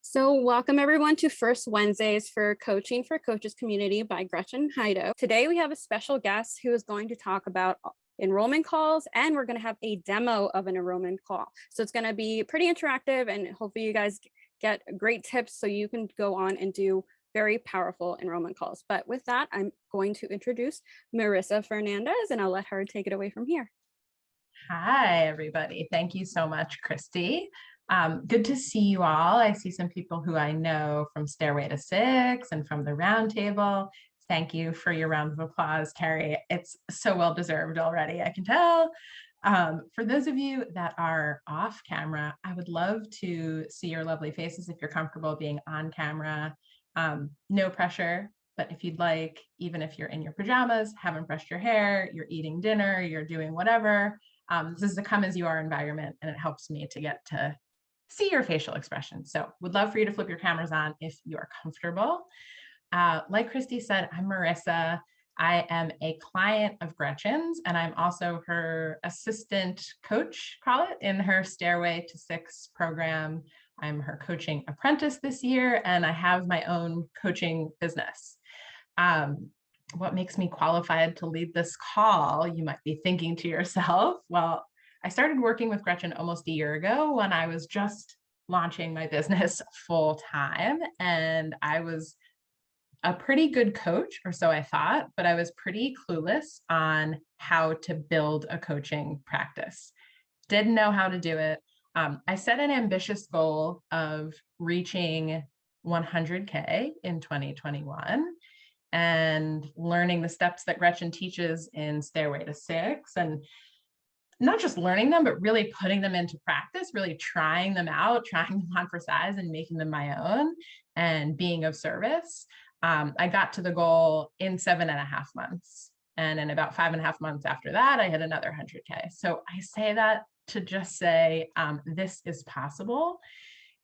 So welcome everyone to First Wednesdays for Coaching for Coaches Community by Gretchen Heido. Today we have a special guest who is going to talk about enrollment calls, and we're going to have a demo of an enrollment call. So it's going to be pretty interactive, and hopefully you guys get great tips so you can go on and do very powerful enrollment calls. But with that, I'm going to introduce Marissa Fernandez, and I'll let her take it away from here. Hi, everybody. Thank you so much, Christy. Good to see you all. I see some people who I know from Stairway to Six and from the Roundtable. Thank you for your round of applause, Carrie. It's so well deserved already, I can tell. For those of you that are off camera, I would love to see your lovely faces if you're comfortable being on camera. No pressure, but if you'd like, even if you're in your pajamas, haven't brushed your hair, you're eating dinner, you're doing whatever, this is a come as you are environment, and it helps me to get to see your facial expressions. So would love for you to flip your cameras on if you are comfortable. Like Christy said, I'm Marissa. I am a client of Gretchen's, and I'm also her assistant coach, call it, in her Stairway to Six program. I'm her coaching apprentice this year, and I have my own coaching business. What makes me qualified to lead this call? You might be thinking to yourself, well, I started working with Gretchen almost a year ago when I was just launching my business full time, and I was a pretty good coach, or so I thought, but I was pretty clueless on how to build a coaching practice. Didn't know how to do it. I set an ambitious goal of reaching 100K in 2021 and learning the steps that Gretchen teaches in Stairway to Six, and not just learning them, but really putting them into practice, really trying them out, trying them on for size and making them my own and being of service. I got to the goal in 7.5 months. And in about 5.5 months after that, I hit another 100K. So I say that to just say, this is possible.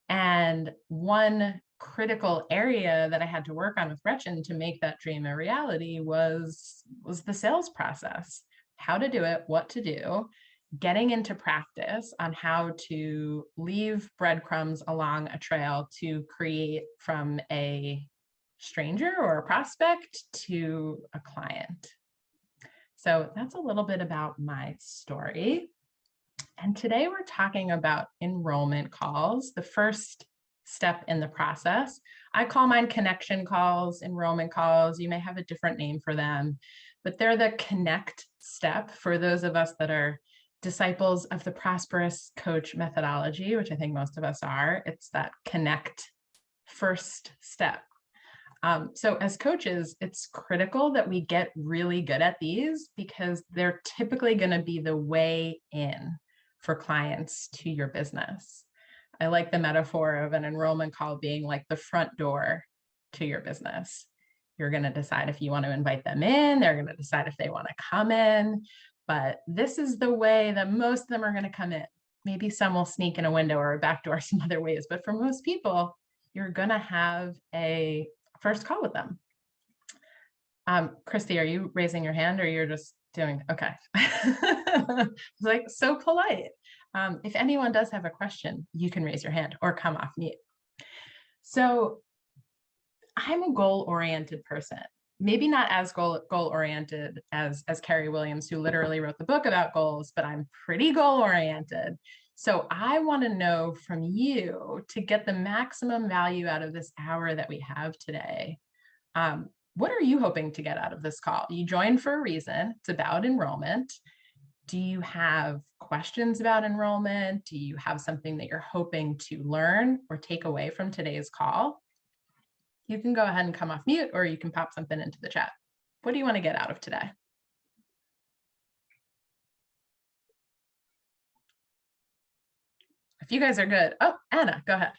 And one critical area that I had to work on with Gretchen to make that dream a reality was the sales process. How to do it, what to do, getting into practice on how to leave breadcrumbs along a trail to create from a stranger or a prospect to a client. So that's a little bit about my story. And today we're talking about enrollment calls, the first step in the process. I call mine connection calls, enrollment calls. You may have a different name for them, but they're the connect step for those of us that are disciples of the prosperous coach methodology, which I think most of us are. It's that connect first step. So as coaches, it's critical that we get really good at these because they're typically going to be the way in for clients to your business. I like the metaphor of an enrollment call being like the front door to your business. You're going to decide if you want to invite them in. They're going to decide if they want to come in. But this is the way that most of them are going to come in. Maybe some will sneak in a window or a back door some other ways. But for most people, you're going to have a first call with them. Christy, are you raising your hand or you're just doing, okay. It's like so polite. If anyone does have a question, you can raise your hand or come off mute. So I'm a goal-oriented person, maybe not as goal-oriented as Carrie Williams, who literally wrote the book about goals, but I'm pretty goal-oriented. So I want to know from you, to get the maximum value out of this hour that we have today, what are you hoping to get out of this call? You joined for a reason. It's about enrollment. Do you have questions about enrollment? Do you have something that you're hoping to learn or take away from today's call? You can go ahead and come off mute, or you can pop something into the chat. What do you want to get out of today? If you guys are good. Oh, Anna, go ahead.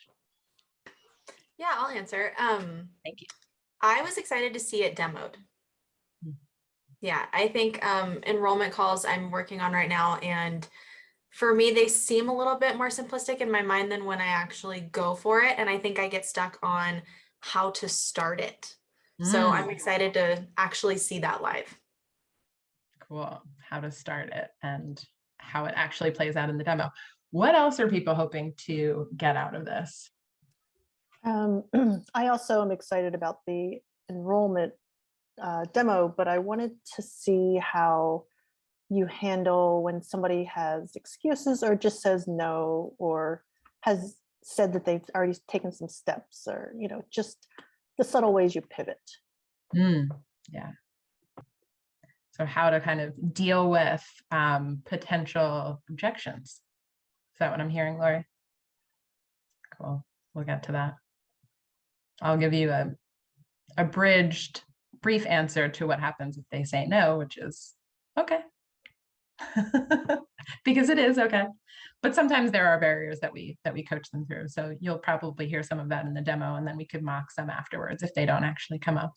Yeah, I'll answer. Thank you. I was excited to see it demoed. Yeah, I think enrollment calls I'm working on right now, and for me, they seem a little bit more simplistic in my mind than when I actually go for it. And I think I get stuck on how to start it. So I'm excited to actually see that live. Cool. How to start it and how it actually plays out in the demo. What else are people hoping to get out of this? I also am excited about the enrollment demo, but I wanted to see how you handle when somebody has excuses or just says no, or has said that they've already taken some steps, or, just the subtle ways you pivot. Yeah. So how to kind of deal with potential objections. Is that what I'm hearing, Lori? Cool. We'll get to that. I'll give you a abridged, brief answer to what happens if they say no, which is okay. Because it is okay. But sometimes there are barriers that we coach them through. So you'll probably hear some of that in the demo, and then we could mock some afterwards if they don't actually come up.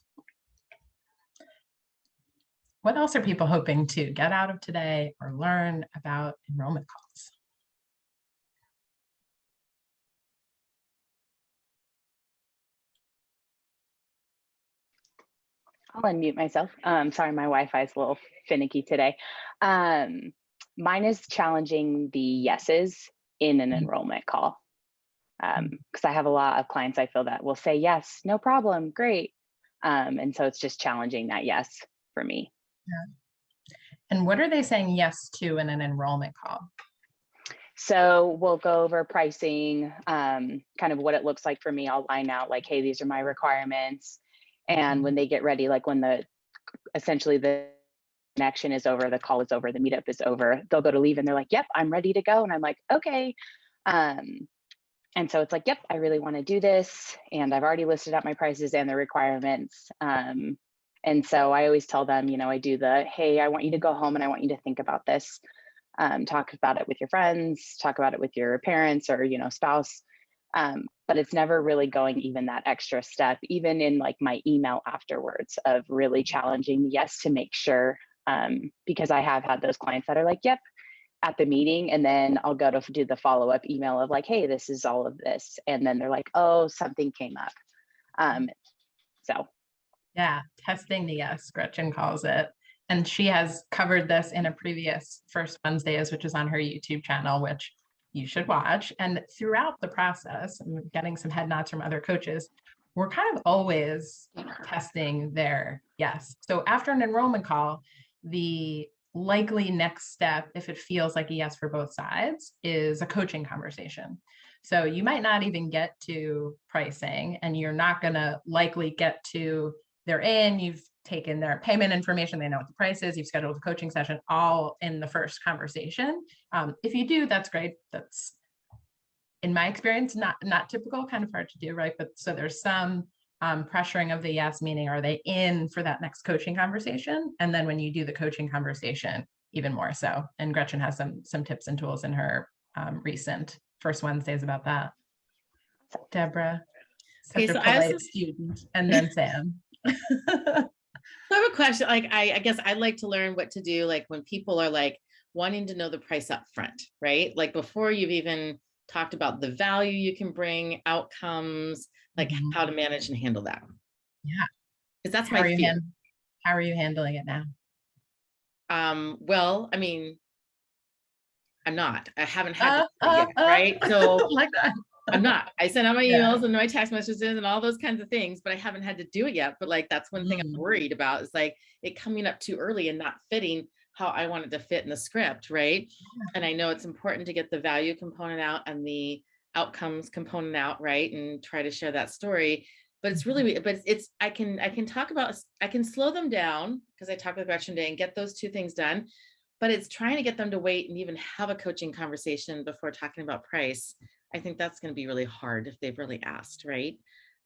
What else are people hoping to get out of today or learn about enrollment calls? I'll unmute myself. Sorry, my Wi-Fi is a little finicky today. Mine is challenging the yeses in an enrollment call. Because I have a lot of clients I feel that will say yes, no problem, great. And so it's just challenging that yes for me. Yeah. And what are they saying yes to in an enrollment call? So we'll go over pricing, kind of what it looks like for me. I'll line out like, hey, these are my requirements. And when they get ready, like when essentially the connection is over, the call is over, the meetup is over, they'll go to leave and they're like, yep, I'm ready to go. And I'm like, okay. And so it's like, yep, I really want to do this. And I've already listed out my prices and the requirements. And so I always tell them, I do hey, I want you to go home and I want you to think about this. Talk about it with your friends, talk about it with your parents or, spouse. But it's never really going even that extra step, even in like my email afterwards of really challenging yes to make sure, because I have had those clients that are like, yep, at the meeting, and then I'll go to do the follow-up email of like, hey, this is all of this. And then they're like, oh, something came up. So. Yeah, testing the yes, Gretchen calls it. And she has covered this in a previous First Wednesdays, which is on her YouTube channel, which you should watch. And throughout the process, I'm getting some head nods from other coaches, we're kind of always testing their yes. So after an enrollment call, the likely next step, if it feels like a yes for both sides, is a coaching conversation. So you might not even get to pricing, and you're not going to likely get to they're in, you've taken their payment information, they know what the price is, you've scheduled a coaching session, all in the first conversation. If you do, that's great. That's, in my experience, not typical, kind of hard to do, right? But so there's some pressuring of the yes, meaning are they in for that next coaching conversation? And then when you do the coaching conversation, even more so. And Gretchen has some tips and tools in her recent First Wednesdays about that. Deborah, such a polite student, and then Sam. I have a question. Like, I guess I'd like to learn what to do, like when people are like wanting to know the price up front, right? Like before you've even talked about the value you can bring, outcomes, like how to manage and handle that. Yeah. Because that's my fear. How are you handling it now? Well, I mean, I haven't had to yet, right? So like that. I'm not. I sent out my emails and my text messages and all those kinds of things, but I haven't had to do it yet. But like, that's one thing I'm worried about, is like it coming up too early and not fitting how I want it to fit in the script, right? Yeah. And I know it's important to get the value component out and the outcomes component out, right? And try to share that story. But it's really, I can slow them down because I talk with Gretchen today and get those two things done. But it's trying to get them to wait and even have a coaching conversation before talking about price. I think that's going to be really hard if they've really asked, right?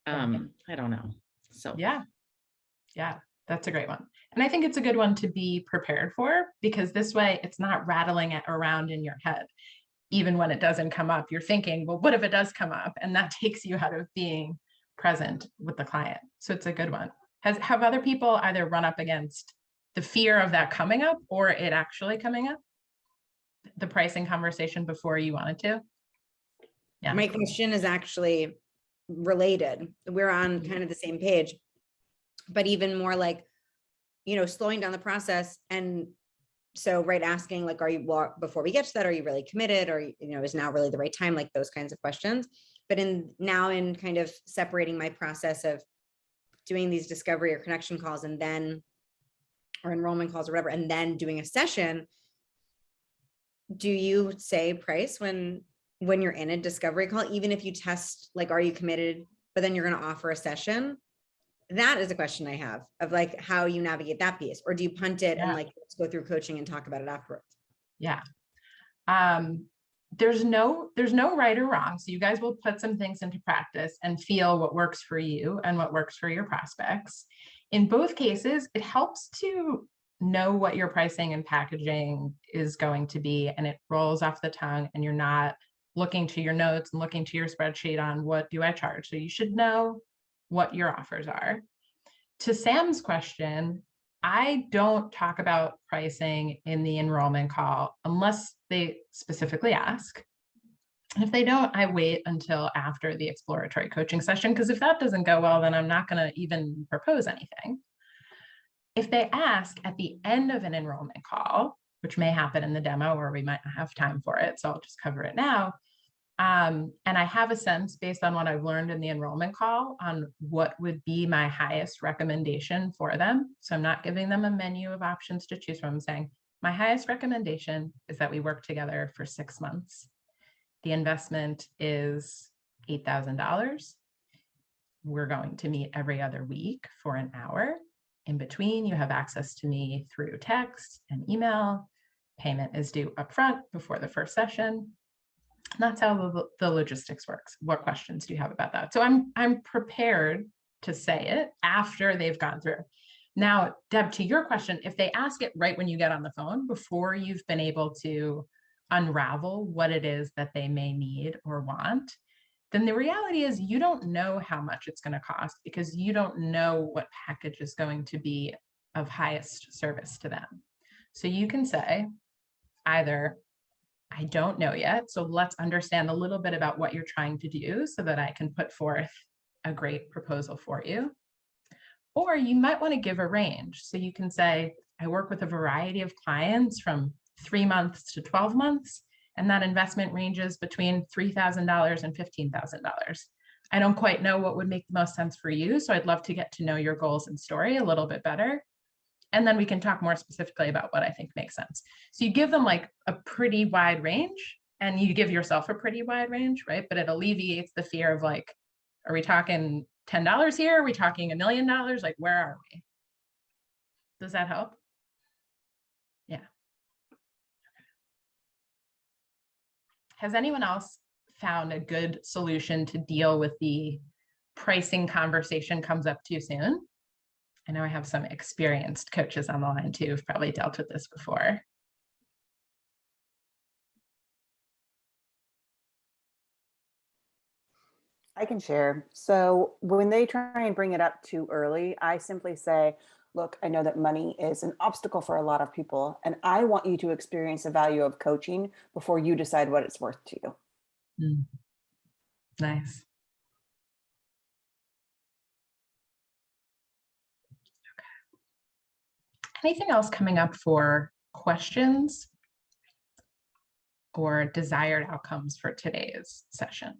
I don't know. So yeah, that's a great one. And I think it's a good one to be prepared for, because this way it's not rattling it around in your head. Even when it doesn't come up, you're thinking, well, what if it does come up? And that takes you out of being present with the client. So it's a good one. Have other people either run up against the fear of that coming up or it actually coming up, the pricing conversation before you wanted to? Yeah. My question is actually related. We're on kind of the same page, but even more like, slowing down the process. And so, right, asking like, before we get to that, are you really committed? Or, is now really the right time? Like those kinds of questions. But now in kind of separating my process of doing these discovery or connection calls and then, or enrollment calls or whatever, and then doing a session, do you say price when you're in a discovery call, even if you test, like, are you committed, but then you're going to offer a session? That is a question I have of like how you navigate that piece, or do you punt it and like, let's go through coaching and talk about it afterwards? Yeah. There's no right or wrong. So you guys will put some things into practice and feel what works for you and what works for your prospects. In both cases, it helps to know what your pricing and packaging is going to be, and it rolls off the tongue, and you're not looking to your notes and looking to your spreadsheet on what do I charge. So you should know what your offers are. To Sam's question, I don't talk about pricing in the enrollment call unless they specifically ask. And if they don't, I wait until after the exploratory coaching session, because if that doesn't go well, then I'm not going to even propose anything. If they ask at the end of an enrollment call, which may happen in the demo or we might not have time for it, so I'll just cover it now. And I have a sense based on what I've learned in the enrollment call on what would be my highest recommendation for them. So I'm not giving them a menu of options to choose from. I'm saying my highest recommendation is that we work together for 6 months. The investment is $8,000. We're going to meet every other week for an hour. In between, you have access to me through text and email. Payment is due upfront before the first session. And that's how the logistics works. What questions do you have about that? So I'm prepared to say it after they've gone through. Now, Deb, to your question, if they ask it right when you get on the phone, before you've been able to unravel what it is that they may need or want, then the reality is you don't know how much it's going to cost because you don't know what package is going to be of highest service to them. So you can say either, I don't know yet, so let's understand a little bit about what you're trying to do so that I can put forth a great proposal for you. Or you might want to give a range. So you can say, I work with a variety of clients from 3 months to 12 months, and that investment ranges between $3,000 and $15,000. I don't quite know what would make the most sense for you, so I'd love to get to know your goals and story a little bit better. And then we can talk more specifically about what I think makes sense. So you give them like a pretty wide range, and you give yourself a pretty wide range, right? But it alleviates the fear of like, are we talking $10 here? Are we talking $1 million? Like, where are we? Does that help? Yeah. Has anyone else found a good solution to deal with the pricing conversation comes up too soon? I know I have some experienced coaches on the line too, who've probably dealt with this before. I can share. So when they try and bring it up too early, I simply say, look, I know that money is an obstacle for a lot of people, and I want you to experience the value of coaching before you decide what it's worth to you. Nice. Anything else coming up for questions or desired outcomes for today's session?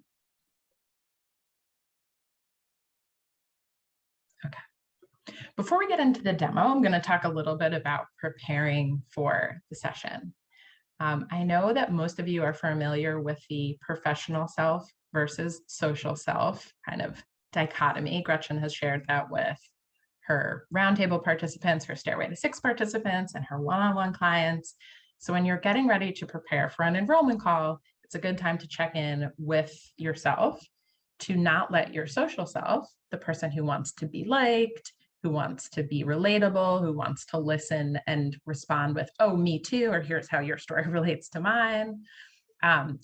Okay. Before we get into the demo, I'm going to talk a little bit about preparing for the session. I know that most of you are familiar with the professional self versus social self kind of dichotomy. Gretchen has shared that with her roundtable participants, her Stairway to Six participants, and her one-on-one clients. So when you're getting ready to prepare for an enrollment call, it's a good time to check in with yourself to not let your social self, the person who wants to be liked, who wants to be relatable, who wants to listen and respond with, oh, me too, or here's how your story relates to mine,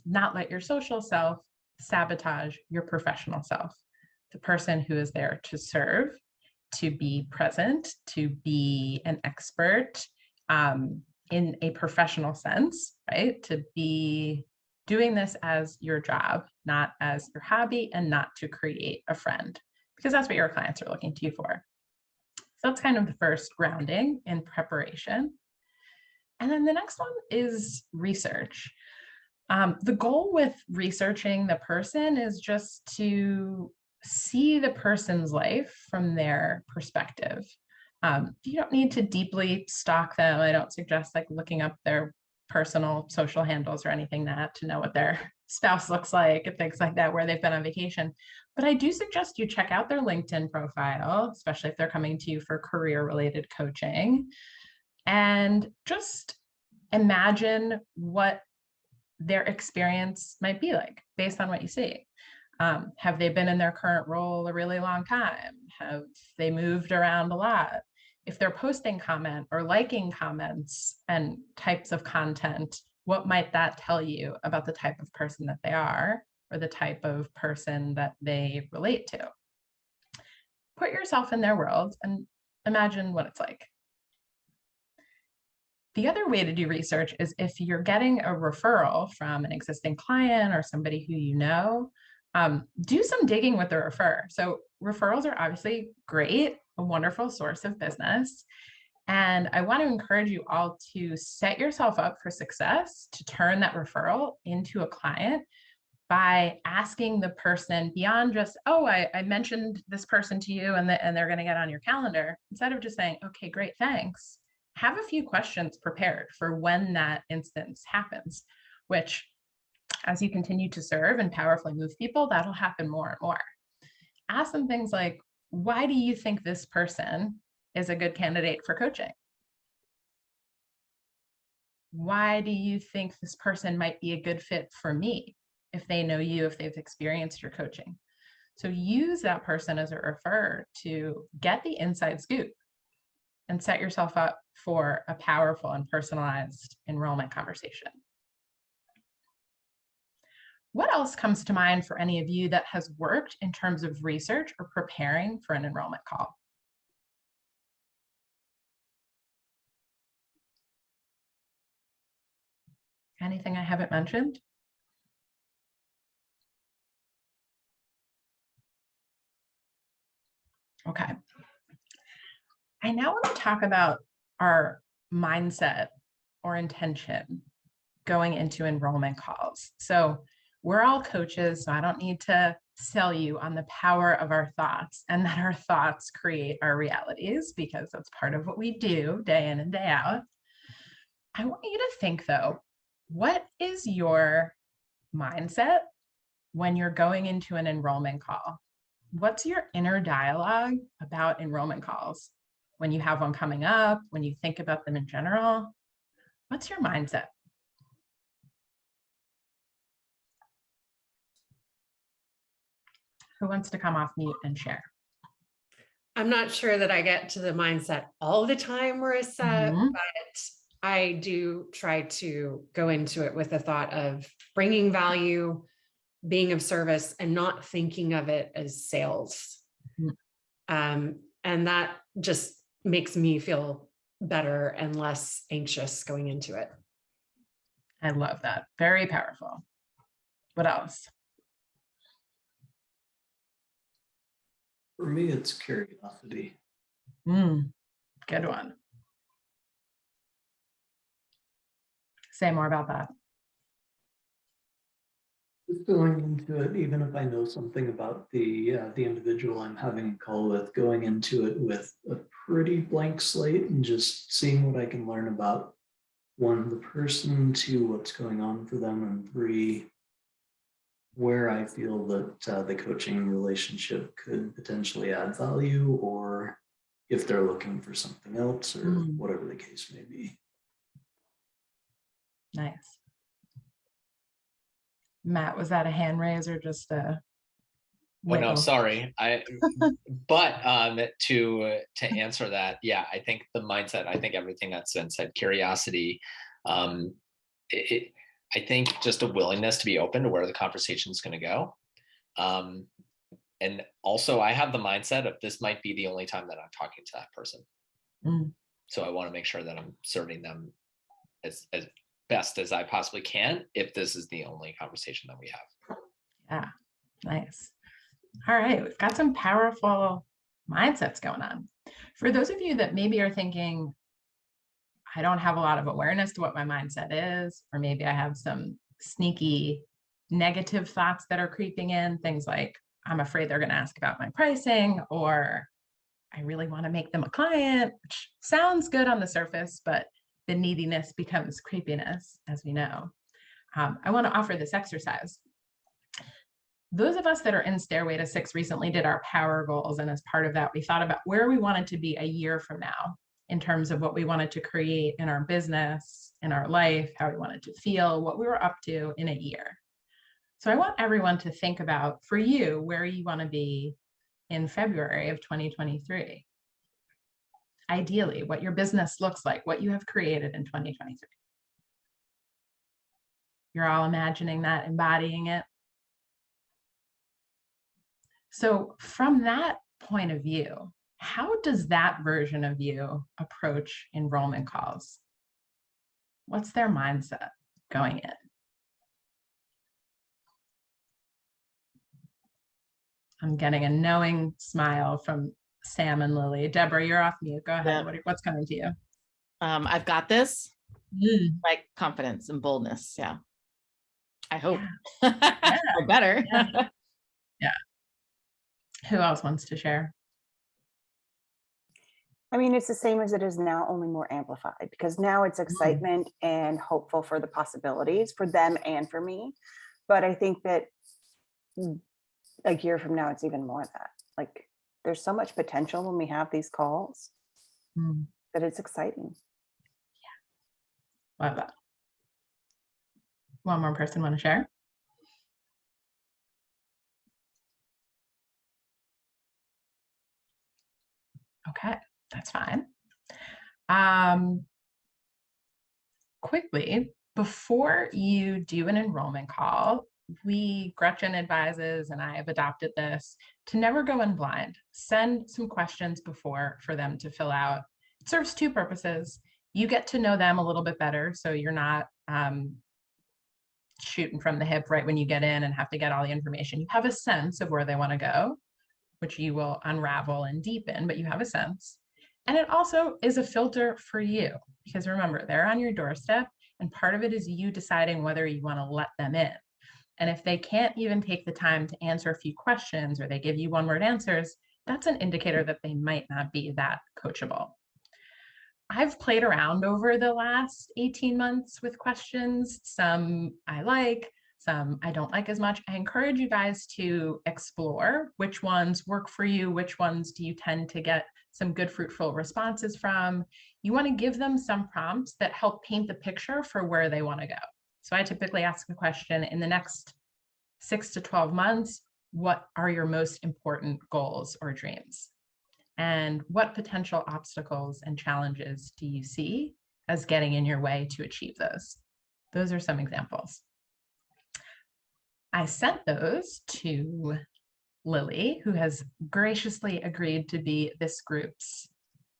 not let your social self sabotage your professional self, the person who is there to serve, to be present, to be an expert in a professional sense, right? To be doing this as your job, not as your hobby, and not to create a friend, because that's what your clients are looking to you for. So that's kind of the first grounding in preparation. And then the next one is research. The goal with researching the person is just to see the person's life from their perspective. You don't need to deeply stalk them. I don't suggest like looking up their personal social handles or anything that to know what their spouse looks like and things like that, where they've been on vacation. But I do suggest you check out their LinkedIn profile, especially if they're coming to you for career-related coaching, and just imagine what their experience might be like based on what you see. Have they been in their current role a really long time? Have they moved around a lot? If they're posting comment or liking comments and types of content, what might that tell you about the type of person that they are or the type of person that they relate to? Put yourself in their world and imagine what it's like. The other way to do research is if you're getting a referral from an existing client or somebody who you know, do some digging with the referrer. So referrals are obviously great, a wonderful source of business. And I want to encourage you all to set yourself up for success to turn that referral into a client by asking the person beyond just, oh, I mentioned this person to you and they're going to get on your calendar. Instead of just saying, okay, great, thanks. Have a few questions prepared for when that instance happens, which as you continue to serve and powerfully move people, that'll happen more and more. Ask them things like, why do you think this person is a good candidate for coaching? Why do you think this person might be a good fit for me if they know you, if they've experienced your coaching? So use that person as a referrer to get the inside scoop and set yourself up for a powerful and personalized enrollment conversation. What else comes to mind for any of you that has worked in terms of research or preparing for an enrollment call? Anything I haven't mentioned? Okay. I now want to talk about our mindset or intention going into enrollment calls. So we're all coaches, so I don't need to sell you on the power of our thoughts and that our thoughts create our realities, because that's part of what we do day in and day out. I want you to think though, what is your mindset when you're going into an enrollment call? What's your inner dialogue about enrollment calls? When you have one coming up, when you think about them in general, what's your mindset? Who wants to come off mute and share? I'm not sure that I get to the mindset all the time, Marissa, but I do try to go into it with the thought of bringing value, being of service, and not thinking of it as sales. And that just makes me feel better and less anxious going into it. I love that. Very powerful. What else? For me, it's curiosity. Good one. Say more about that. Just going into it, even if I know something about the individual I'm having a call with, going into it with a pretty blank slate and just seeing what I can learn about, one, the person, two, what's going on for them, and three, where I feel that the coaching relationship could potentially add value, or if they're looking for something else, or whatever the case may be. Nice. Matt, was that a hand raise or just a well, no, sorry. But to answer that, yeah, I think the mindset, I think everything that's been said, curiosity, I think just a willingness to be open to where the conversation is going to go. And also I have the mindset of this might be the only time that I'm talking to that person. So I want to make sure that I'm serving them as best as I possibly can if this is the only conversation that we have. Yeah, nice. All right, we've got some powerful mindsets going on. For those of you that maybe are thinking, I don't have a lot of awareness to what my mindset is, or maybe I have some sneaky negative thoughts that are creeping in, things like, I'm afraid they're going to ask about my pricing, or I really want to make them a client, which sounds good on the surface, but the neediness becomes creepiness, as we know. I want to offer this exercise. Those of us that are in Stairway to Six recently did our power goals. And as part of that, we thought about where we wanted to be a year from now in terms of what we wanted to create in our business, in our life, how we wanted to feel, what we were up to in a year. So I want everyone to think about, for you, where you want to be in February of 2023. Ideally, what your business looks like, what you have created in 2023. You're all imagining that, embodying it. So from that point of view, how does that version of you approach enrollment calls? What's their mindset going in? I'm getting a knowing smile from Sam and Lily. Deborah, you're off mute. Go ahead. Yeah. What's coming to you? I've got this. Like confidence and boldness. Yeah. I hope. Yeah. Or better. Yeah. Who else wants to share? I mean, it's the same as it is now, only more amplified, because now it's excitement and hopeful for the possibilities for them and for me. But I think that a year from now, it's even more of that. Like, there's so much potential when we have these calls that it's exciting. Yeah. Love that. One more person want to share? Okay, that's fine. Quickly, before you do an enrollment call, Gretchen advises, and I have adopted this, to never go in blind. Send some questions before for them to fill out. It serves two purposes. You get to know them a little bit better, so you're not shooting from the hip right when you get in and have to get all the information. You have a sense of where they want to go, which you will unravel and deepen, but you have a sense. And it also is a filter for you, because remember, they're on your doorstep, and part of it is you deciding whether you want to let them in. And if they can't even take the time to answer a few questions, or they give you one-word answers, that's an indicator that they might not be that coachable. I've played around over the last 18 months with questions. Some I like, some I don't like as much. I encourage you guys to explore which ones work for you, which ones do you tend to get some good, fruitful responses from. You want to give them some prompts that help paint the picture for where they want to go. So I typically ask a question: in the next 6 to 12 months, what are your most important goals or dreams? And what potential obstacles and challenges do you see as getting in your way to achieve those? Those are some examples. I sent those to Lily, who has graciously agreed to be this group's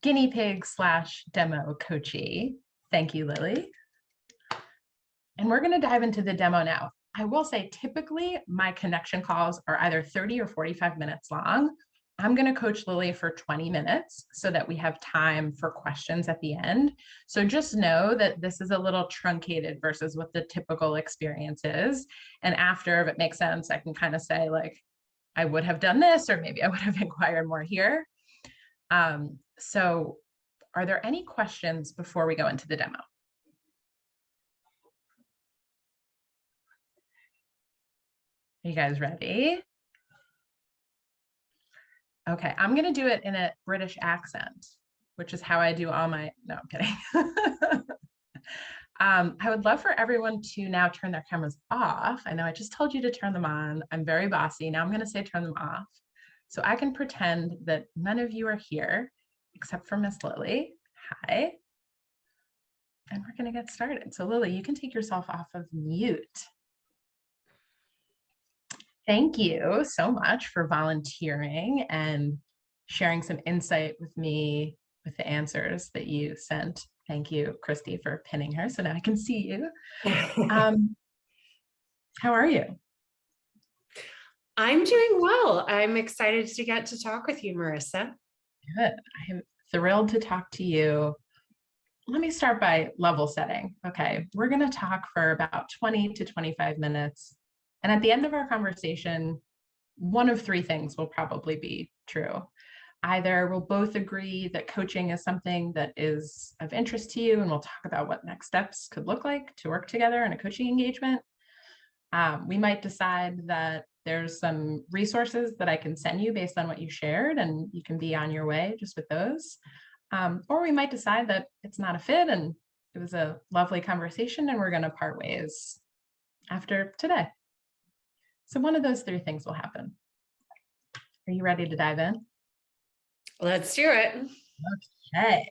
guinea pig / demo coachee. Thank you, Lily. And we're going to dive into the demo now. I will say, typically my connection calls are either 30 or 45 minutes long. I'm going to coach Lily for 20 minutes so that we have time for questions at the end. So just know that this is a little truncated versus what the typical experience is. And after, if it makes sense, I can kind of say, like, I would have done this, or maybe I would have inquired more here. So are there any questions before we go into the demo? Are you guys ready? Okay, I'm going to do it in a British accent, which is how I do all my, no, I'm kidding. I would love for everyone to now turn their cameras off. I know I just told you to turn them on. I'm very bossy. Now I'm going to say turn them off. So I can pretend that none of you are here except for Miss Lily. Hi. And we're going to get started. So Lily, you can take yourself off of mute. Thank you so much for volunteering and sharing some insight with me with the answers that you sent. Thank you, Christy, for pinning her so now I can see you. How are you? I'm doing well. I'm excited to get to talk with you, Marissa. Good. I am thrilled to talk to you. let me start by level setting. Okay, we're going to talk for about 20 to 25 minutes. And at the end of our conversation, one of three things will probably be true. Either we'll both agree that coaching is something that is of interest to you, and we'll talk about what next steps could look like to work together in a coaching engagement. We might decide that there's some resources that I can send you based on what you shared, and you can be on your way just with those. Or we might decide that it's not a fit and it was a lovely conversation and we're going to part ways after today. So one of those three things will happen. Are you ready to dive in? Let's do it. Okay.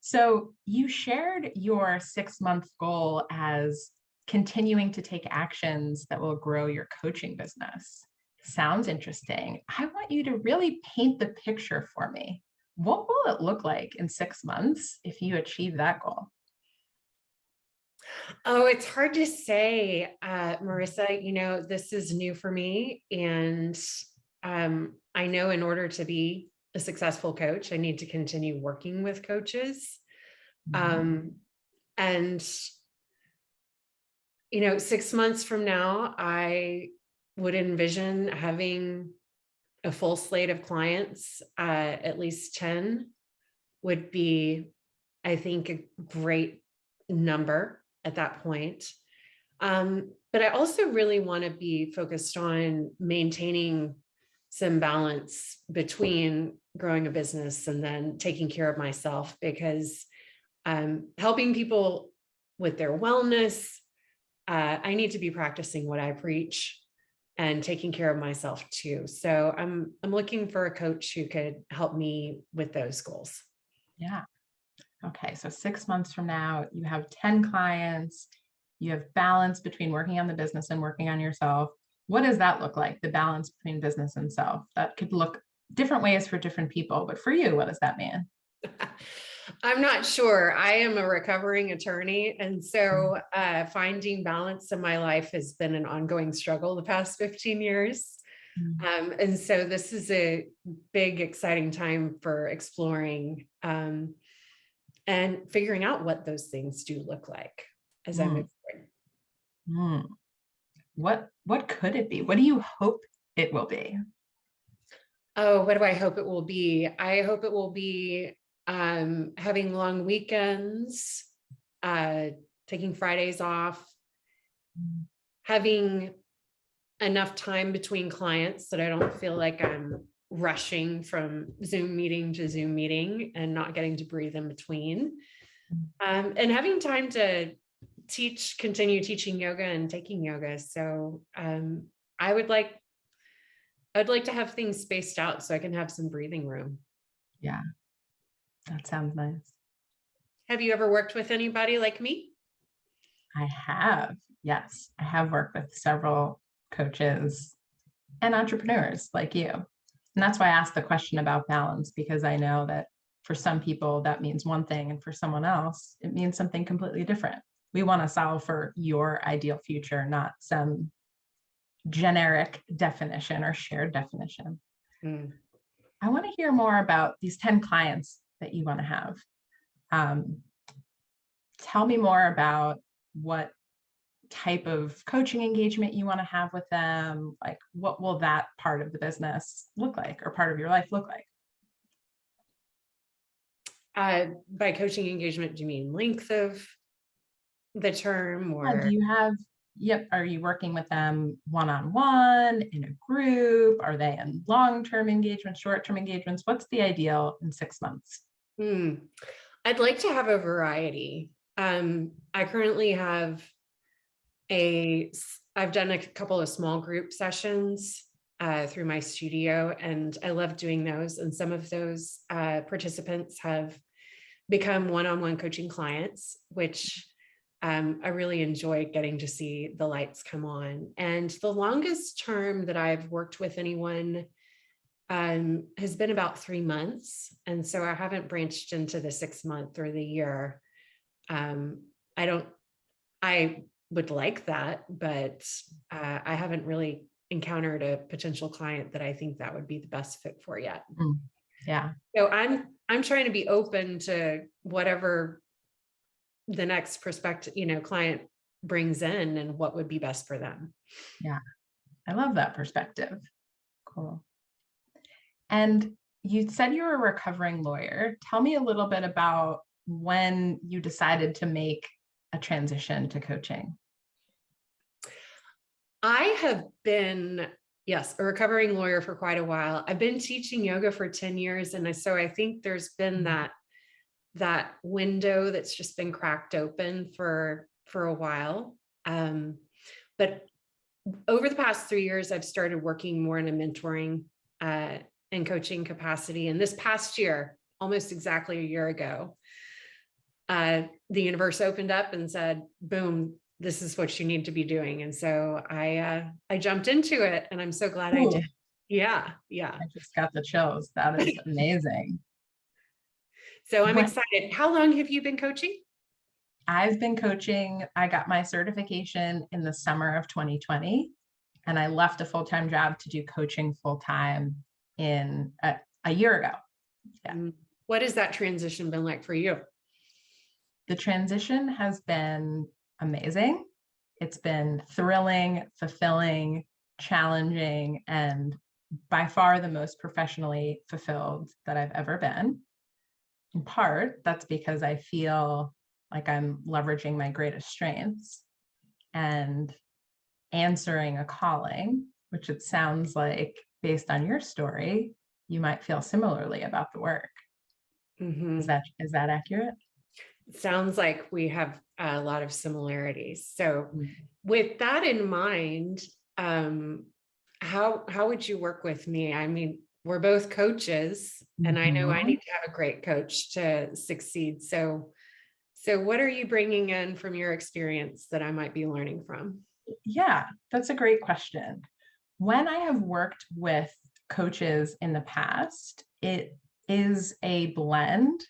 So you shared your 6-month goal as continuing to take actions that will grow your coaching business. Sounds interesting. I want you to really paint the picture for me. What will it look like in 6 months if you achieve that goal? Oh, it's hard to say, Marissa. You know, this is new for me. And I know in order to be a successful coach, I need to continue working with coaches. And, you know, 6 months from now, I would envision having a full slate of clients. At least 10 would be, I think, a great number at that point. But I also really want to be focused on maintaining some balance between growing a business and then taking care of myself, because helping people with their wellness, I need to be practicing what I preach and taking care of myself too. So I'm looking for a coach who could help me with those goals. Yeah. Okay. So 6 months from now, you have 10 clients, you have balance between working on the business and working on yourself. What does that look like? The balance between business and self? That could look different ways for different people, but for you, what does that mean? I'm not sure. I am a recovering attorney. And so finding balance in my life has been an ongoing struggle the past 15 years. And so this is a big, exciting time for exploring and figuring out what those things do look like as I move forward. What could it be? What do you hope it will be? Oh, what do I hope it will be? I hope it will be having long weekends, taking Fridays off, having enough time between clients that I don't feel like I'm rushing from Zoom meeting to Zoom meeting and not getting to breathe in between, and having time to continue teaching yoga and taking yoga. So I'd like to have things spaced out so I can have some breathing room. Yeah, that sounds nice. Have you ever worked with anybody like me? I have. Yes, I have worked with several coaches and entrepreneurs like you. And that's why I asked the question about balance, because I know that for some people that means one thing, and for someone else, it means something completely different. We want to solve for your ideal future, not some generic definition or shared definition. I want to hear more about these 10 clients that you want to have. Tell me more about what type of coaching engagement you want to have with them. Like, what will that part of the business look like, or part of your life look like? By coaching engagement, do you mean length of the term, or do you have, are you working with them one-on-one, in a group? Are they in long-term engagements, short-term engagements? What's the ideal in 6 months? I'd like to have a variety. I currently have I've done a couple of small group sessions through my studio, and I love doing those. And some of those participants have become one-on-one coaching clients, which I really enjoy getting to see the lights come on. And the longest term that I've worked with anyone has been about 3 months. And so I haven't branched into the 6 month or the year. I would like that, but I haven't really encountered a potential client that I think that would be the best fit for yet. Yeah. So I'm trying to be open to whatever the next prospective, client brings in and what would be best for them. Yeah, I love that perspective. Cool. And you said you were a recovering lawyer. Tell me a little bit about when you decided to make a transition to coaching. I have been, yes, a recovering lawyer for quite a while. I've been teaching yoga for 10 years. And so I think there's been that window that's just been cracked open for a while. But over the past 3 years, I've started working more in a mentoring and coaching capacity. And this past year, almost exactly a year ago, the universe opened up and said, boom, this is what you need to be doing. And so I jumped into it, and I'm so glad I did. Yeah. I just got the chills. That is amazing. So I'm excited. How long have you been coaching? I've been coaching. I got my certification in the summer of 2020, and I left a full-time job to do coaching full-time in a year ago. Yeah. What has that transition been like for you? The transition has been amazing. It's been thrilling, fulfilling, challenging, and by far the most professionally fulfilled that I've ever been. In part, that's because I feel like I'm leveraging my greatest strengths and answering a calling, which it sounds like, based on your story, you might feel similarly about the work. Mm-hmm. Is that accurate? Sounds like we have a lot of similarities. So with that in mind, how would you work with me? I mean, we're both coaches, and I know I need to have a great coach to succeed. So what are you bringing in from your experience that I might be learning from? Yeah, that's a great question. When I have worked with coaches in the past, it is a blend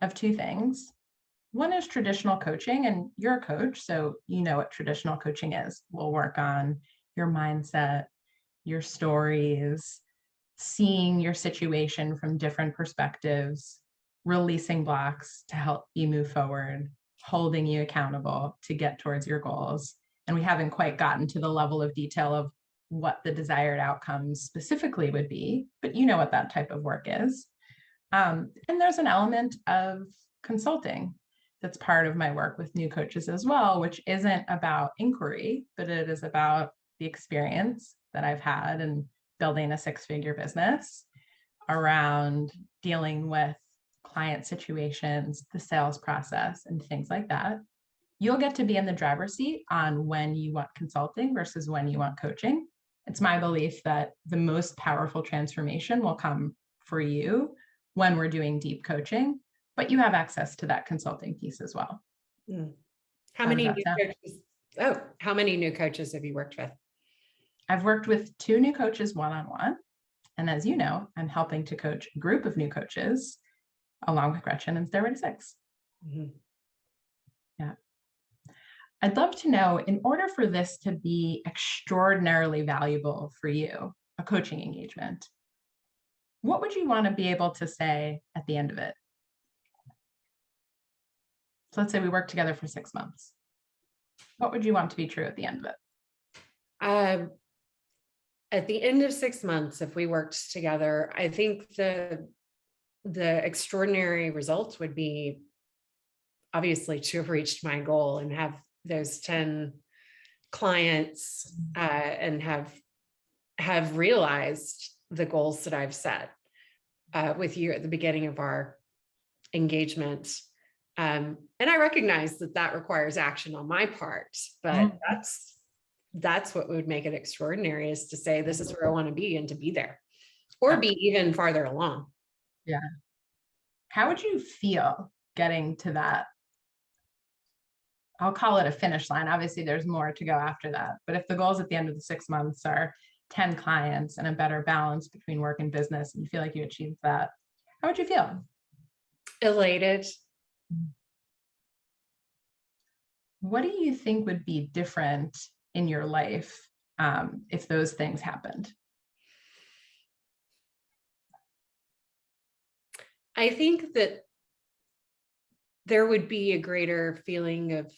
of two things. One is traditional coaching, and you're a coach, so you know what traditional coaching is. We'll work on your mindset, your stories, seeing your situation from different perspectives, releasing blocks to help you move forward, holding you accountable to get towards your goals. And we haven't quite gotten to the level of detail of what the desired outcomes specifically would be, but you know what that type of work is. And there's an element of consulting that's part of my work with new coaches as well, which isn't about inquiry, but it is about the experience that I've had in building a six-figure business around dealing with client situations, the sales process, and things like that. You'll get to be in the driver's seat on when you want consulting versus when you want coaching. It's my belief that the most powerful transformation will come for you when we're doing deep coaching, but you have access to that consulting piece as well. How many new coaches have you worked with? I've worked with 2 new coaches one-on-one. And as you know, I'm helping to coach a group of new coaches along with Gretchen and Stairway to Six. Yeah. I'd love to know, in order for this to be extraordinarily valuable for you, a coaching engagement, what would you want to be able to say at the end of it? So let's say we work together for 6 months. What would you want to be true at the end of it? At the end of 6 months, if we worked together, I think the extraordinary results would be obviously to have reached my goal and have those 10 clients and have realized the goals that I've set with you at the beginning of our engagement. And I recognize that requires action on my part, but that's what would make it extraordinary, is to say, this is where I want to be, and to be there or be even farther along. Yeah. How would you feel getting to that? I'll call it a finish line. Obviously, there's more to go after that. But if the goals at the end of the 6 months are 10 clients and a better balance between work and business, and you feel like you achieved that, how would you feel? Elated. What do you think would be different in your life if those things happened? I think that there would be a greater feeling of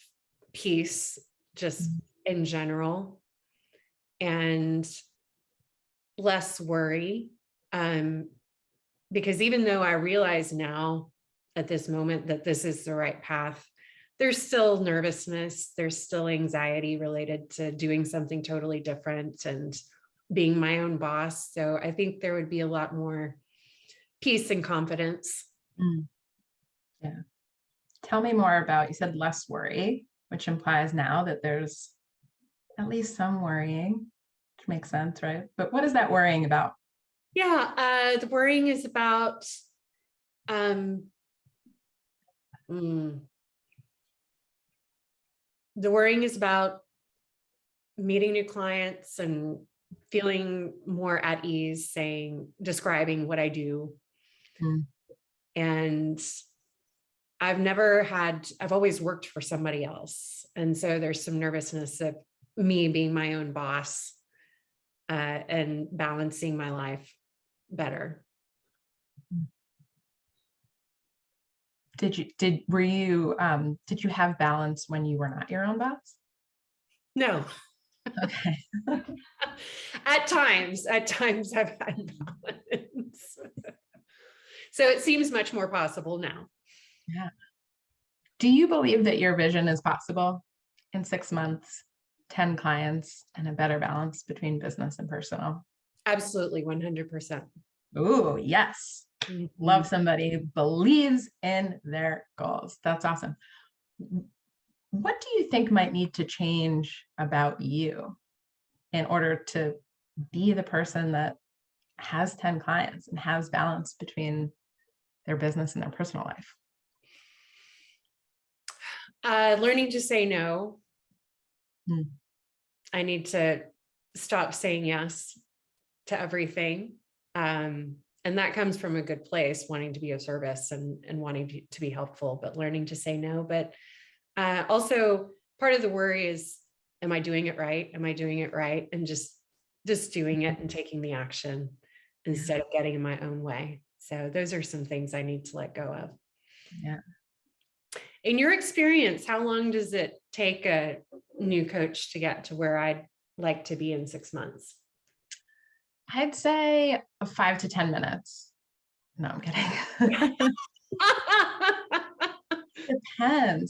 peace just in general, and less worry. Because even though I realize now at this moment that this is the right path, there's still nervousness, there's still anxiety related to doing something totally different and being my own boss. So I think there would be a lot more peace and confidence. Yeah. Tell me more about, you said less worry, which implies now that there's at least some worrying, which makes sense, right? But what is that worrying about? Yeah, the worrying is about the worrying is about meeting new clients and feeling more at ease describing what I do. And I've always worked for somebody else. And so there's some nervousness of me being my own boss and balancing my life better. Did you have balance when you were not your own boss? No. Okay. At times I've had balance. So it seems much more possible now. Yeah. Do you believe that your vision is possible in 6 months, 10 clients, and a better balance between business and personal? Absolutely, 100%. Ooh, yes. Love somebody who believes in their goals. That's awesome. What do you think might need to change about you in order to be the person that has 10 clients and has balance between their business and their personal life? Learning to say no. I need to stop saying yes to everything. And that comes from a good place, wanting to be of service and wanting to be helpful, but learning to say no. But also part of the worry is, am I doing it right? Am I doing it right? And just doing it and taking the action instead of getting in my own way. So those are some things I need to let go of. Yeah. In your experience, how long does it take a new coach to get to where I'd like to be in 6 months? I'd say 5 to 10 minutes. No, I'm kidding.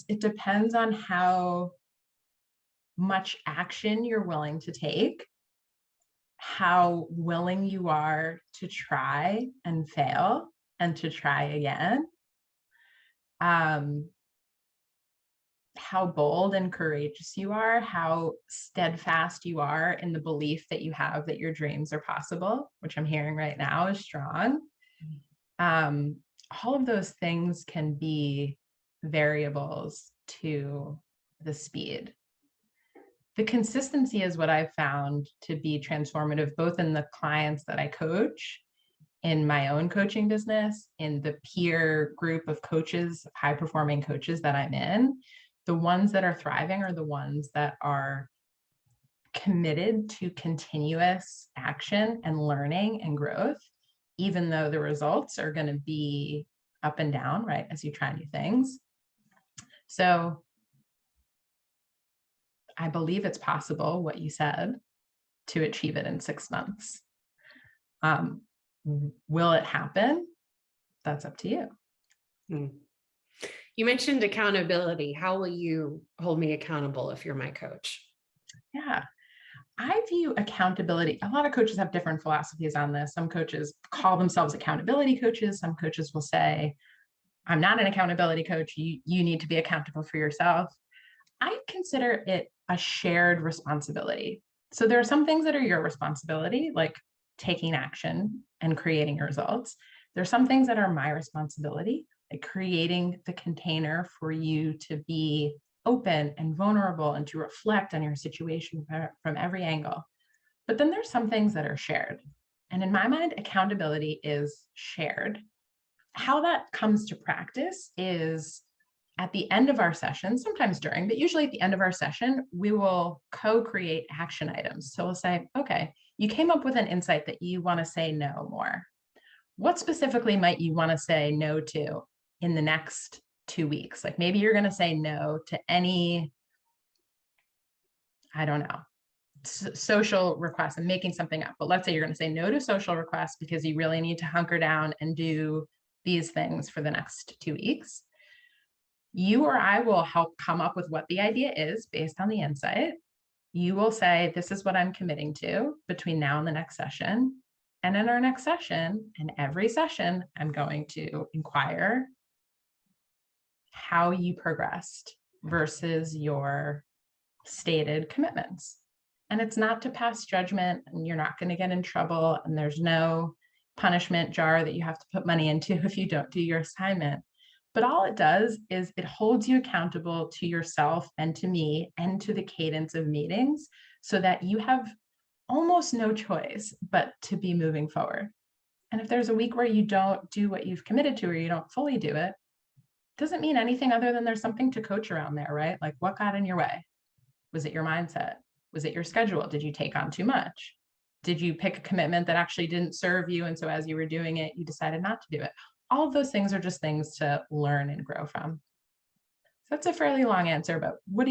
It depends on how much action you're willing to take, how willing you are to try and fail and to try again. How bold and courageous you are, how steadfast you are in the belief that you have that your dreams are possible, which I'm hearing right now is strong. All of those things can be variables to the speed. The consistency is what I've found to be transformative, both in the clients that I coach, in my own coaching business, in the peer group of coaches, high-performing coaches that I'm in. The ones that are thriving are the ones that are committed to continuous action and learning and growth, even though the results are going to be up and down, right, as you try new things. So I believe it's possible, what you said, to achieve it in 6 months. Will it happen? That's up to you. You mentioned accountability. How will you hold me accountable if you're my coach? Yeah, I view accountability. A lot of coaches have different philosophies on this. Some coaches call themselves accountability coaches. Some coaches will say, I'm not an accountability coach. You need to be accountable for yourself. I consider it a shared responsibility. So there are some things that are your responsibility, like taking action and creating results. There are some things that are my responsibility, like creating the container for you to be open and vulnerable and to reflect on your situation from every angle. But then there's some things that are shared. And in my mind, accountability is shared. How that comes to practice is at the end of our session, sometimes during, but usually at the end of our session, we will co-create action items. So we'll say, okay, you came up with an insight that you want to say no more. What specifically might you want to say no to in the next 2 weeks. Like maybe you're going to say no to any, I don't know, social requests. I'm making something up, but let's say you're going to say no to social requests because you really need to hunker down and do these things for the next 2 weeks. You or I will help come up with what the idea is based on the insight. You will say, this is what I'm committing to between now and the next session. And in our next session, and every session, I'm going to inquire how you progressed versus your stated commitments. And it's not to pass judgment, and you're not going to get in trouble, and there's no punishment jar that you have to put money into if you don't do your assignment. But all it does is it holds you accountable to yourself and to me and to the cadence of meetings so that you have almost no choice but to be moving forward. And if there's a week where you don't do what you've committed to, or you don't fully do it, doesn't mean anything other than there's something to coach around there, right? Like what got in your way? Was it your mindset? Was it your schedule? Did you take on too much? Did you pick a commitment that actually didn't serve you? And so as you were doing it, you decided not to do it. All of those things are just things to learn and grow from. So that's a fairly long answer, but what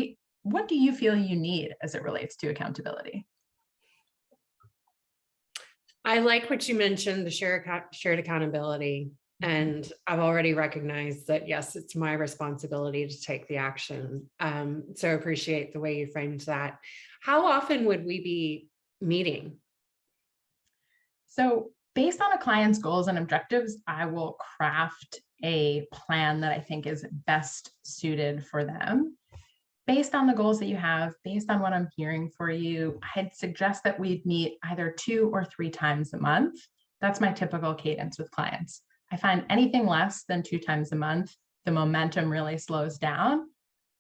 do you feel you need as it relates to accountability? I like what you mentioned, the shared accountability. And I've already recognized that, yes, it's my responsibility to take the action. So I appreciate the way you framed that. How often would we be meeting? So based on a client's goals and objectives, I will craft a plan that I think is best suited for them. Based on the goals that you have, based on what I'm hearing for you, I'd suggest that we'd meet either 2 or 3 times a month. That's my typical cadence with clients. I find anything less than 2 times a month, the momentum really slows down.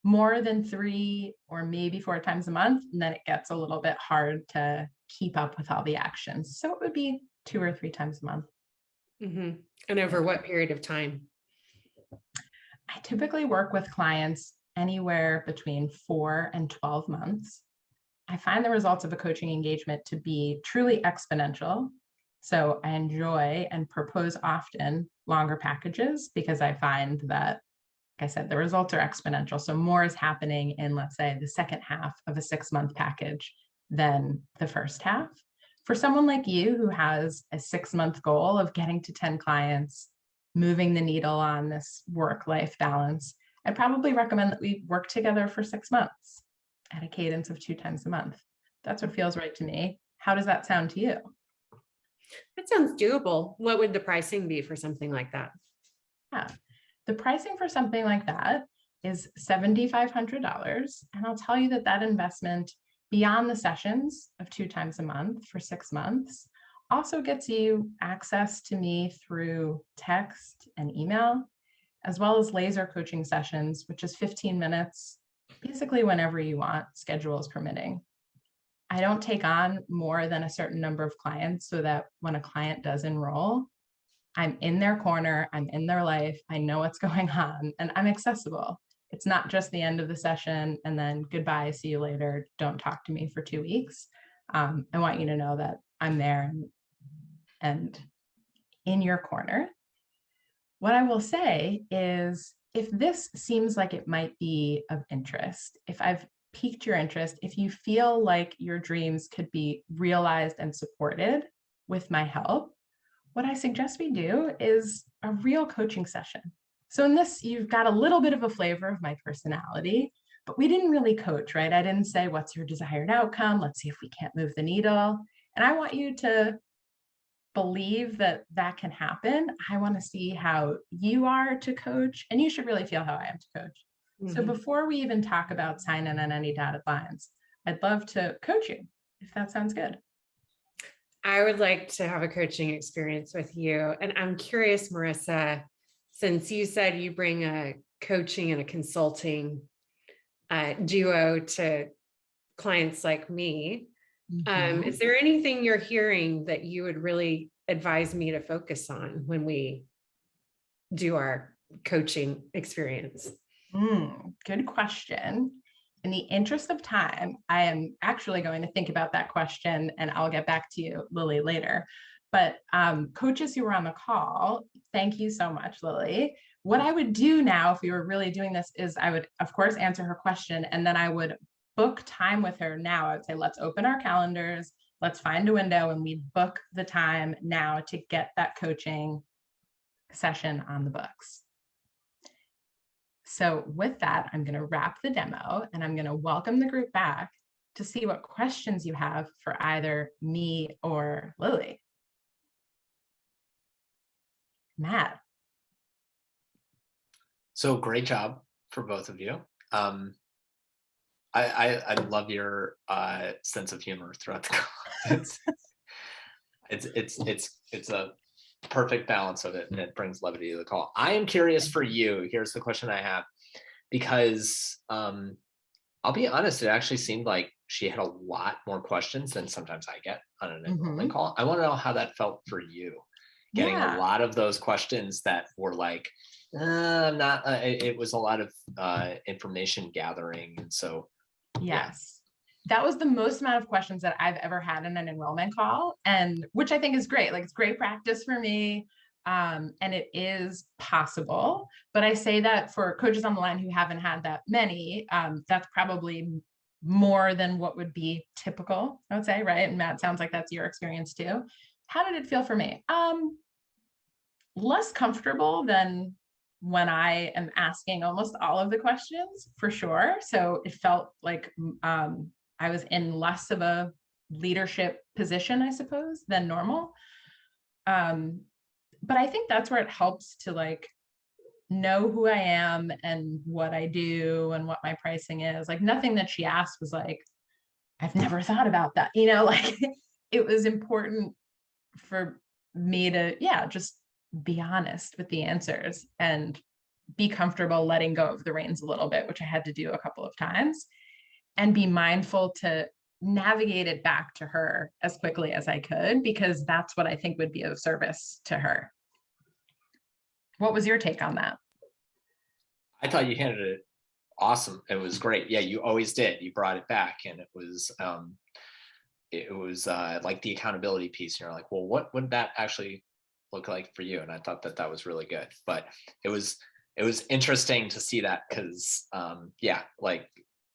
More than 3 or maybe 4 times a month, and then it gets a little bit hard to keep up with all the actions. So it would be 2 or 3 times a month. Mm-hmm. And over what period of time? I typically work with clients anywhere between 4 and 12 months. I find the results of a coaching engagement to be truly exponential. So I enjoy and propose often longer packages because I find that, like I said, the results are exponential. So more is happening in, let's say, the second half of a 6-month package than the first half. For someone like you who has a 6-month goal of getting to 10 clients, moving the needle on this work-life balance, I'd probably recommend that we work together for 6 months at a cadence of 2 times a month. That's what feels right to me. How does that sound to you? That sounds doable. What would the pricing be for something like that? Yeah, the pricing for something like that is $7,500. And I'll tell you that that investment beyond the sessions of 2 times a month for 6 months also gets you access to me through text and email, as well as laser coaching sessions, which is 15 minutes, basically whenever you want, schedule is permitting. I don't take on more than a certain number of clients so that when a client does enroll, I'm in their corner, I'm in their life, I know what's going on, and I'm accessible. It's not just the end of the session and then goodbye, see you later, don't talk to me for 2 weeks. I want you to know that I'm there and in your corner. What I will say is, if this seems like it might be of interest, if I've piqued your interest, if you feel like your dreams could be realized and supported with my help, what I suggest we do is a real coaching session. So in this, you've got a little bit of a flavor of my personality, but we didn't really coach, right? I didn't say, what's your desired outcome? Let's see if we can't move the needle. And I want you to believe that that can happen. I want to see how you are to coach, and you should really feel how I am to coach. Mm-hmm. So before we even talk about sign in on any dotted lines, I'd love to coach you, if that sounds good. I would like to have a coaching experience with you. And I'm curious, Marissa, since you said you bring a coaching and a consulting duo to clients like me, is there anything you're hearing that you would really advise me to focus on when we do our coaching experience? Good question. In the interest of time, I am actually going to think about that question and I'll get back to you, Lily, later. But coaches who were on the call, thank you so much, Lily. What I would do now, if we were really doing this, is I would, of course, answer her question, and then I would book time with her now. I would say, let's open our calendars, let's find a window, and we book the time now to get that coaching session on the books. So with that, I'm going to wrap the demo, and I'm going to welcome the group back to see what questions you have for either me or Lily. Matt. So great job for both of you. I love your sense of humor throughout the call. It's a perfect balance of it, and it brings levity to the call. I am curious for you. Here's the question I have, because I'll be honest, it actually seemed like she had a lot more questions than sometimes I get on an enrollment call. I want to know how that felt for you, getting a lot of those questions that were like, I'm not, it was a lot of information gathering. And so, yes, that was the most amount of questions that I've ever had in an enrollment call, and which I think is great. Like, it's great practice for me. And it is possible, but I say that for coaches on the line who haven't had that many, that's probably more than what would be typical, I would say, right? And Matt, sounds like that's your experience too. How did it feel for me? Less comfortable than when I am asking almost all of the questions, for sure. So it felt like I was in less of a leadership position, I suppose, than normal. But I think that's where it helps to like know who I am and what I do and what my pricing is. Like, nothing that she asked was like, I've never thought about that, you know, like it was important for me to, just be honest with the answers and be comfortable letting go of the reins a little bit, which I had to do a couple of times, and be mindful to navigate it back to her as quickly as I could, because that's what I think would be of service to her. What was your take on that? I thought you handled it awesome. It was great. Yeah, you always did. You brought it back, and it was like the accountability piece. You're like, well, what would that actually look like for you? And I thought that was really good. But it was interesting to see that, because like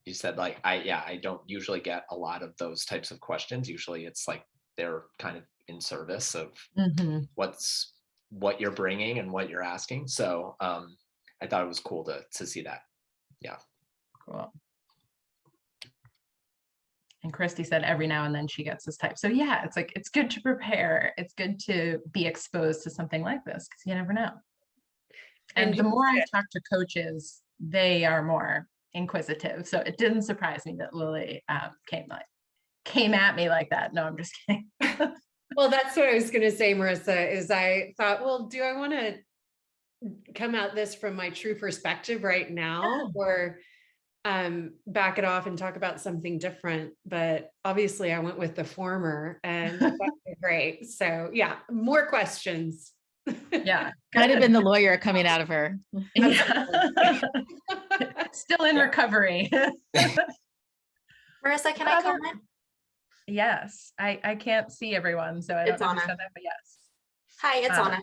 you said, like I don't usually get a lot of those types of questions. Usually it's like they're kind of in service of what you're bringing and what you're asking. So I thought it was cool to see that. Yeah. Cool. And Christy said every now and then she gets this type. So yeah, it's like, it's good to prepare. It's good to be exposed to something like this, because you never know. And the more I talk to coaches, they are more inquisitive. So it didn't surprise me that Lily came at me like that. No, I'm just kidding. Well, that's what I was going to say, Marissa, is I thought, well, do I want to come at this from my true perspective right now, or back it off and talk about something different? But obviously I went with the former, and that's great. So yeah, more questions. Yeah. Might have been the lawyer coming out of her. Still in recovery. Marissa, can I comment? Yes, I can't see everyone, so I don't understand that, but yes. Hi, it's Anna.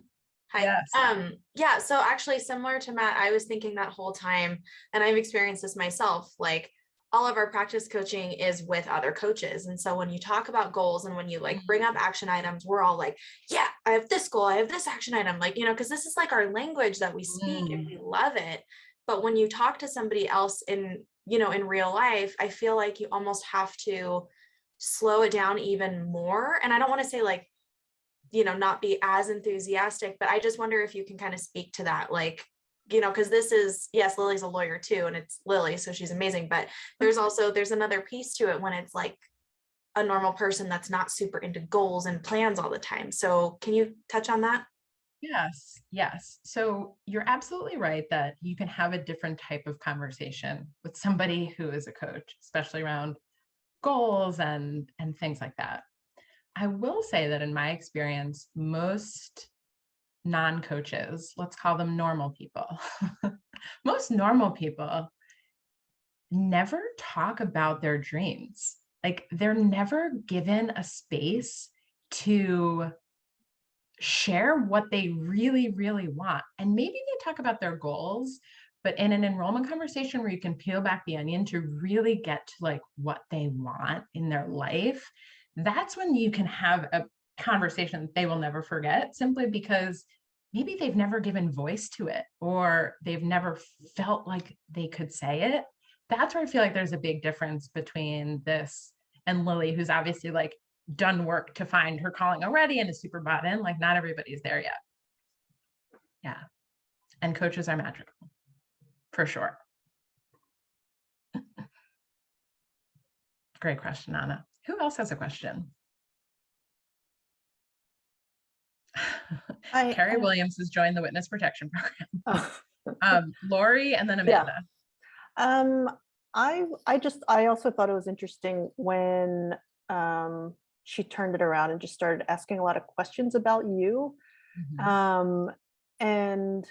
Hi. Yes. Yeah, so actually similar to Matt, I was thinking that whole time, and I've experienced this myself, like all of our practice coaching is with other coaches. And so when you talk about goals and when you like bring up action items, we're all like, yeah, I have this goal, I have this action item, like, you know, because this is like our language that we speak and we love it. But when you talk to somebody else in, you know, in real life, I feel like you almost have to slow it down even more. And I don't want to say like, you know, not be as enthusiastic, but I just wonder if you can kind of speak to that, like, you know, because this is, yes, Lily's a lawyer too, and it's Lily, so she's amazing, but there's another piece to it when it's like a normal person that's not super into goals and plans all the time. So can you touch on that? Yes. So you're absolutely right that you can have a different type of conversation with somebody who is a coach, especially around goals and things like that. I will say that in my experience, most non-coaches, let's call them normal people, most normal people never talk about their dreams. Like, they're never given a space to share what they really, really want. And maybe they talk about their goals, but in an enrollment conversation where you can peel back the onion to really get to like what they want in their life, that's when you can have a conversation that they will never forget, simply because maybe they've never given voice to it, or they've never felt like they could say it. That's where I feel like there's a big difference between this and Lily, who's obviously like done work to find her calling already and is super bought in. Like, not everybody's there yet. Yeah. And coaches are magical, for sure. Great question, Anna. Who else has a question? Carrie Williams has joined the Witness Protection Program. Lori and then Amanda. I also thought it was interesting when she turned it around and just started asking a lot of questions about you. And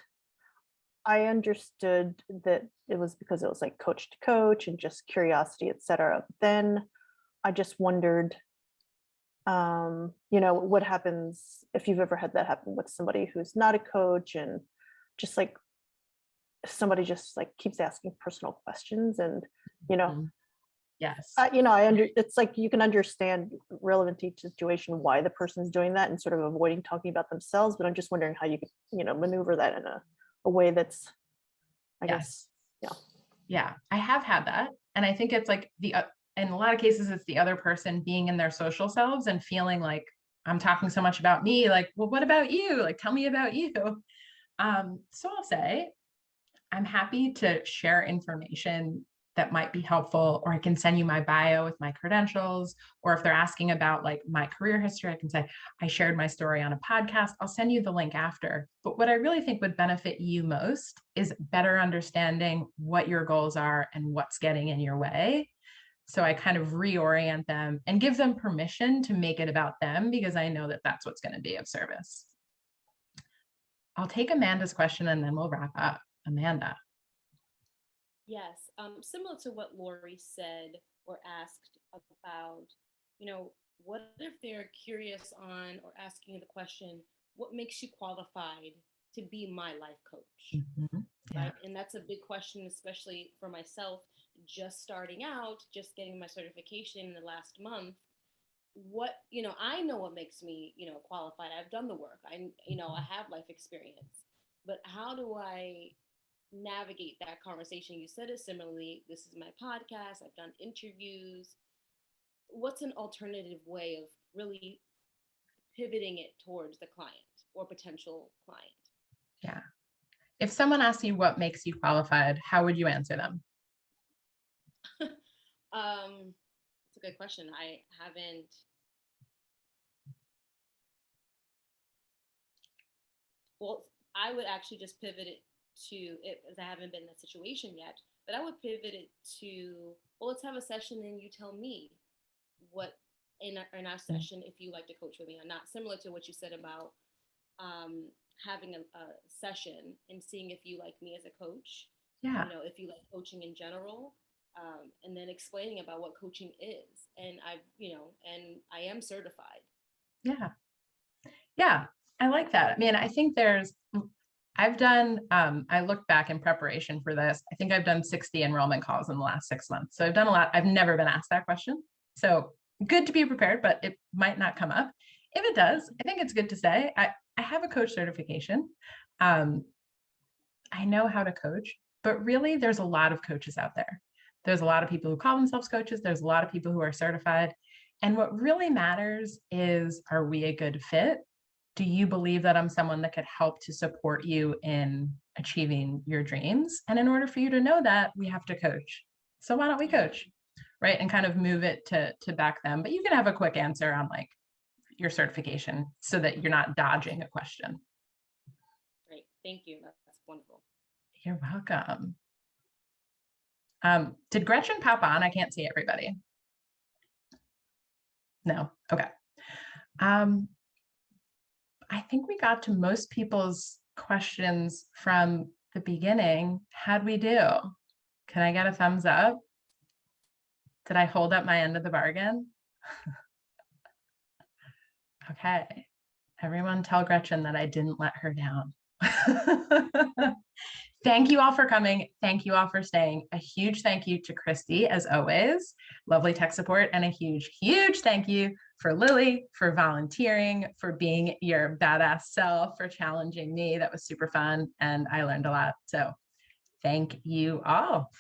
I understood that it was because it was like coach to coach and just curiosity, etc. Then I just wondered, what happens if you've ever had that happen with somebody who's not a coach, and just like somebody just like keeps asking personal questions, and yes, it's like you can understand relevant to each situation why the person's doing that and sort of avoiding talking about themselves, but I'm just wondering how you could maneuver that in a way that's I guess I have had that, and I think it's like in a lot of cases it's the other person being in their social selves and feeling like I'm talking so much about me, like, well, what about you? Like, tell me about you. So I'll say I'm happy to share information that might be helpful, or I can send you my bio with my credentials, or if they're asking about like my career history, I can say, I shared my story on a podcast. I'll send you the link after. But what I really think would benefit you most is better understanding what your goals are and what's getting in your way. So I kind of reorient them and give them permission to make it about them, because I know that that's what's going to be of service. I'll take Amanda's question and then we'll wrap up. Amanda. Yes, similar to what Lori said or asked about, what if they're curious on or asking the question, what makes you qualified to be my life coach? Right? And that's a big question, especially for myself, just starting out, just getting my certification in the last month. What, I know what makes me, qualified. I've done the work. I have life experience, but how do I navigate that conversation? You said it similarly. This is my podcast. I've done interviews. What's an alternative way of really pivoting it towards the client or potential client? Yeah. If someone asks you what makes you qualified, how would you answer them? It's a good question. I would actually just pivot it to it, as I haven't been in that situation yet, but I would pivot it to, well, let's have a session and you tell me what in our session, if you like to coach with me or not, similar to what you said about having a session and seeing if you like me as a coach, if you like coaching in general, and then explaining about what coaching is. And and I am certified. Yeah, I like that. I mean, I think I've done, I looked back in preparation for this. I think I've done 60 enrollment calls in the last 6 months. So I've done a lot. I've never been asked that question. So good to be prepared, but it might not come up. If it does, I think it's good to say, I have a coach certification. I know how to coach, but really there's a lot of coaches out there. There's a lot of people who call themselves coaches. There's a lot of people who are certified. And what really matters is, are we a good fit? Do you believe that I'm someone that could help to support you in achieving your dreams? And in order for you to know that, we have to coach. So why don't we coach, right? And kind of move it to back them. But you can have a quick answer on like your certification so that you're not dodging a question. Great, thank you. That's wonderful. You're welcome. Did Gretchen pop on? I can't see everybody. No, okay. I think we got to most people's questions from the beginning. How'd we do? Can I get a thumbs up? Did I hold up my end of the bargain? Okay. Everyone tell Gretchen that I didn't let her down. Thank you all for coming. Thank you all for staying. A huge thank you to Christy, as always, lovely tech support, and a huge, huge thank you for Lily, for volunteering, for being your badass self, for challenging me. That was super fun, and I learned a lot. So thank you all.